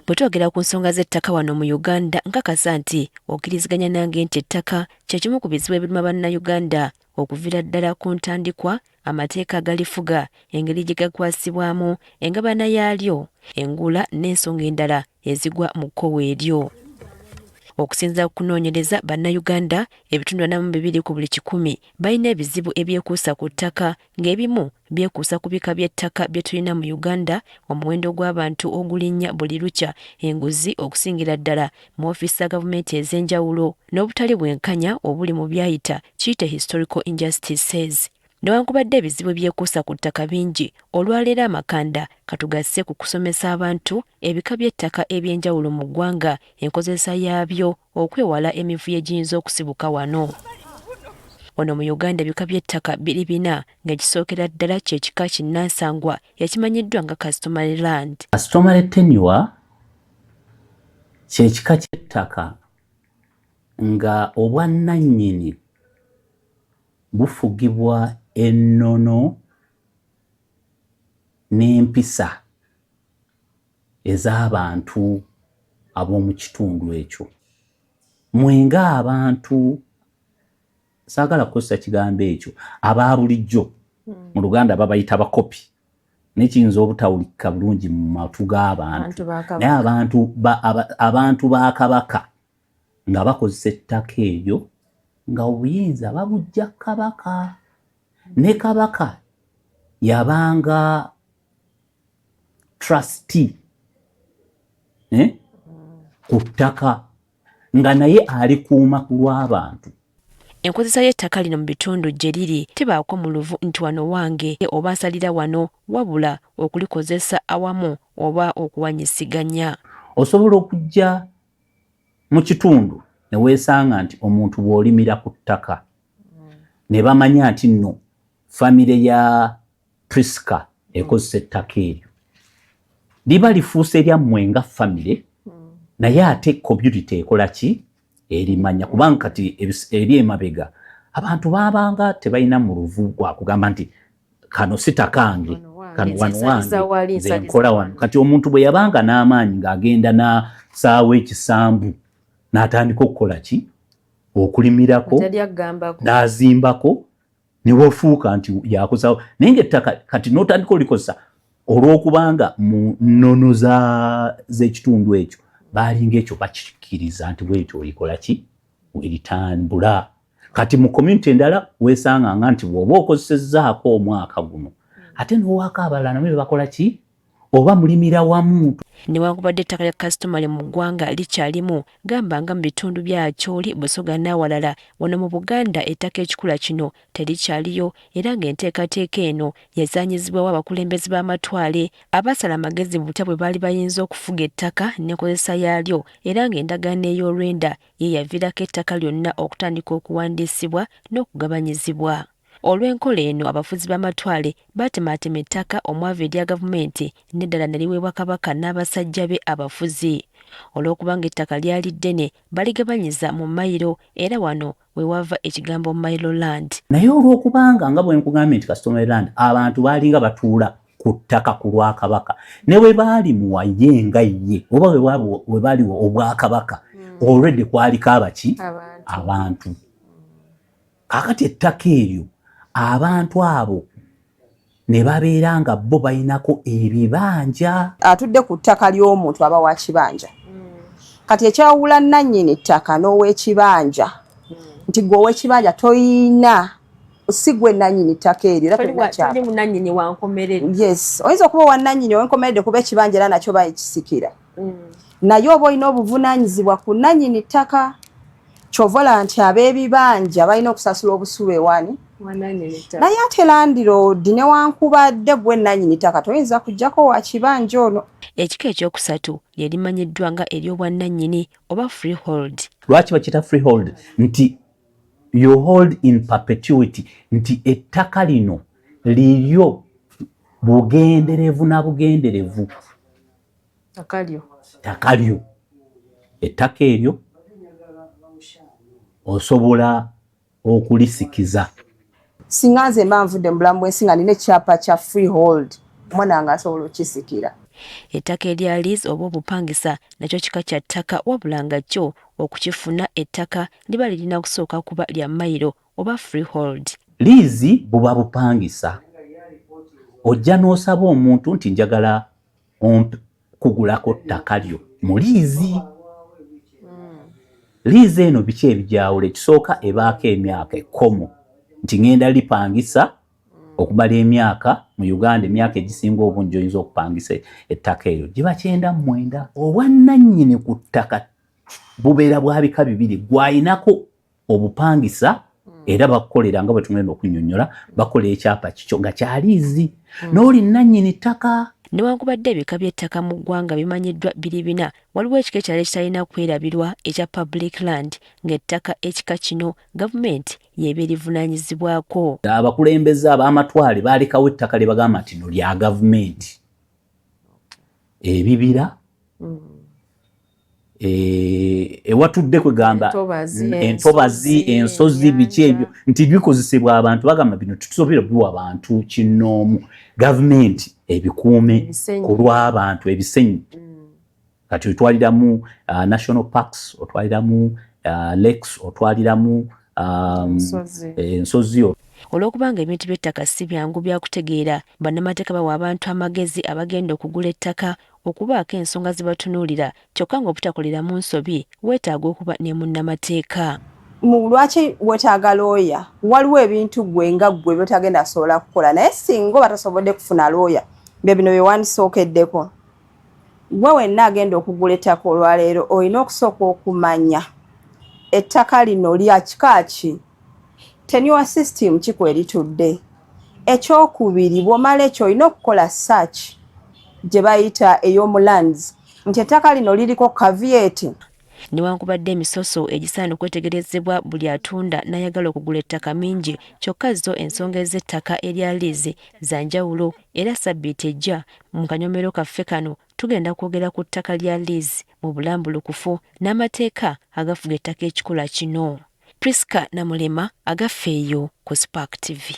Bwe twogera ku nsonga z'ettaka wano mu Uganda nkakasa nti okkiriziganya nange nti ettaka kye kimu ku bizibu ebiruma bannayuganda okuviira ddala ku ntandikwa amateeka agalifuga, engeri gye gakwasibwamu, engabana yaalyo, engula n'ensonga endala ezigwa mu kkowe eryo. Okusinziira ku kunoonyereza, bannayuganda ebitundu 42 ku buli 100 balina ebizibu ebyekuusa ku ttaka, ng'ebimu byekuusa ku bika by'ettaka bye tulina mu Uganda, omuwendo gw'abantu ogulinnya buli lukya, enguzi okusingira ddala mu ofiisi za gavumenti ez'enjawulo, n'obutali bwenkanya obuli mu byayita kiyite historical injustices. Newankubadde ebizibu byekuusa ku ttaka bingi, olwaleero amakanda katugasse ku kusomesa abantu ebika by'ettaka eby'enjawulo mu ggwanga, enkozesa yaabyo, okwewala emivuyo egiyinza okusibuka wano. Ono mu Uganda ebika by'ettaka biri 4 ng'ekisookera ddala kye kika kinnansangwa ekimanyiddwa nga customary land. Customary tenure kye kika ky'ettaka nga obwannannyini bufugibwa ennono n'empisa ez'abantu ab'omu kitundu ekyo. Mwenga abantu, saagala kukozesa kigambo ekyo, aba bulijjo mu Luganda babayita bakopi, n'ekiyinza obutawulikika bulungi mu matu g'abantu, naye abantu ba Kabaka nga bakozesa ettaka eryo nga obuyinza babujja Kabaka, ne Kabaka yabanga trustee ku ttaka nga naye alikuuma ku lw'abantu. Enkozesa y'ettaka lino mu bitundu gye liri tebaako muluvu nti wano wange oba nsalira wano, wabula okulikozesa awamu oba okuwanyisiganya. Osobola okujja mu kitundu ne weesanga nti omuntu bw'olimira ku ttaka ne bamanya nti nno famire ya Priska ekozesa ettaka eryo, liba lifuuse lyammwe nga famire, naye ate community ekola ki? Erimanya, kubanga kati eri emabega abantu babanga tebalina mu luvu gwa kugamba nti kano si takange, kano wano wange nze nkola wano. Kati omuntu bwe yabanga n'amaanyi ng'agenda n'asaawa ekisambu n'atandika okukola ki? Okulimirako, n'azimbako, ne wafuuka nti yakozaawo. Naye ng'ettaka kati n'otandika olikozesa olw'okubanga mu nnono z'ekitundu ekyo baalinga ekyo bakikkiriza nti bwetyo olikola ki? Eritambula. Kati mu community endala weesanganga nti bw'oba okozesezzaako omwaka guno ate n'owaako abalala nabo bakola ki? Oba mulimira wamu. Newankubadde ettaka lya customary mu ggwanga likyalimu, gamba nga mu bitundu bya Kyoli, Busoga n'awalala, wano mu Buganda ettaka ekikula kino terikyaliyo, era ng'enteekateeka eno yazaanyizibwawo abakulembeze b'amatwale abasala amagezi butya bwe baali bayinza okufuga ettaka n'enkozesa yaalyo, era ng'endagaano ey'olwenda ye yaviirako ettaka lyonna okutandika okuwandiisibwa n'okugabanyizibwa. Olw'enkola eno abafuzi b'amatwale baatemaatema ettaka omwavu erya gavumenti n'eddala ne liweebwa Kabaka n'abasajja be abafuzi. Olw'okubanga ettaka lyali ddene baligabanyiza mu mayiro, era wano we wava ekigambo mayiro land. Naye olw'okubanga nga bwe nkugambye nti customary land abantu baalinga batuula ku ttaka ku lwa Kabaka, ne bwe baali muwaye nga ye oba we baali obwakabaka already kwaliko abaki? Abantu. Kakati ettaka eryo abantu abo ne babeera nga bo balinako ebibanja. Atudde ku ttaka ly'omuntu aba wa kibanja. Kati ekyawula nannyini ttaka n'ow'ekibanja nti gwe ow'ekibanja toyina si gwe nannyini ttaka eryo. Toli munannyini wa nkomerero. Yes, oyinza okuba wa nannyini w'enkomeredde kuba ekibanja era nakyo bakisikira. Naye oba olina obuvunaanyizibwa ku nannyini ttaka. Kyovola nti ab'ebibanja balina okusasula obusuulu ewani. Naye ate landiroodi newankubadde gwe nannyini ttaka toyinza kuggyako wa kibanja ono. Ekika ekyokusatu lye limanyiddwa nga ery'obwannannyini oba freehold. Lwaki bakiyita freehold? Nti you hold in perpetuity, nti ettaka lino liryo bugenderevu na bugenderevu. Ttaka lyo. Ettaka eryo osobola okulisikiza. Singa nze mba nvudde mu bulamu bw'ensi nga nina ekyapa kya freehold omwana nga asobola okukisikira. Ettaka erya lease oba obupangisa nakyo kika kya ttaka wabula nga kyo okukifuna ettaka liba lirina kusooka kuba lya mayiro oba freehold. Liizi buba bupangisa. Ojja n'osaba omuntu nti njagala kugulako ttaka lyo mu liizi. Liizi eno biki ebijawulo? Ekisooka ebaako emyaka ekkomo nti ngenda lipangisa okumala emyaka mu Uganda, emyaka egisinga obungi oyinza okupangisa ettaka eryo giba 99. Obwannannyini ku ttaka bubeera bwa bika bibiri. Gwayinako obupangisa era bakukolera nga bwe tugenda okunnyonnyola, bakola ekyapa kikyo nga kya liizi. N'oli nnannyini ttaka. Newankubadde ebika by'ettaka mu ggwanga bimanyiddwa biri bina, waliwo ekika ekirala ekitalina kwerabirwa ekya public land, ng'ettaka ekika kino gavumenti y'eba erivunaanyizibwako. Abakulembeze ab'amatwale baalekawo ettaka lye bagamba nti no lya gavumenti. Ebibira ewatudde kwegamba entobazi, ensozi, biki ebyo nti bikozesebwa abantu, bagamba bino tusobera biwa abantu kinoomu. Gavumenti ebikuume ku lw'abantu ebisenyi. Kati otwaliramu national parks, otwaliramu lakes, otwaliramu ensozi. Olw'okubanga ebintu by'ettaka si byangu byakutegeera, bannamateeka bawa abantu amagezi abagenda okugula ettaka okubaako ensonga zibatunuulira, kyokka ng'obutakoleramu nsobi weetaaga okuba ne munnamateeka. Lwaki weetaaga looya? Waliwo ebintu gwe nga ggwe by'otagenda asobola kukola, naye singa oba tasobodde kufuna looya, bino bye wandisookeddeko. Gwe wenna agenda okugula ettaka olwaleero olina okusooka okumanya ettaka lino lya kika ki, tenure system ki kweritudde. Ekyokubiri, bw'omala ekyo olina okukola search gye bayita ey'omulands nti ettaka lino liriko caveat. Newankubadde emisoso egisaana okwetegerezebwa buli atunda n'ayagala okugula ettaka mingi, kyokka zo ensonga ez'ettaka erya liizi za njawulo. Era sabbiiti ejja mu kanyomero kaffe kano tugenda kwogera ku ttaka lya liizi mu bulambulukufu n'amateeka agafuga ettaka ekikula kino. Priska Namulema, agaffeeyo ku Spark TV.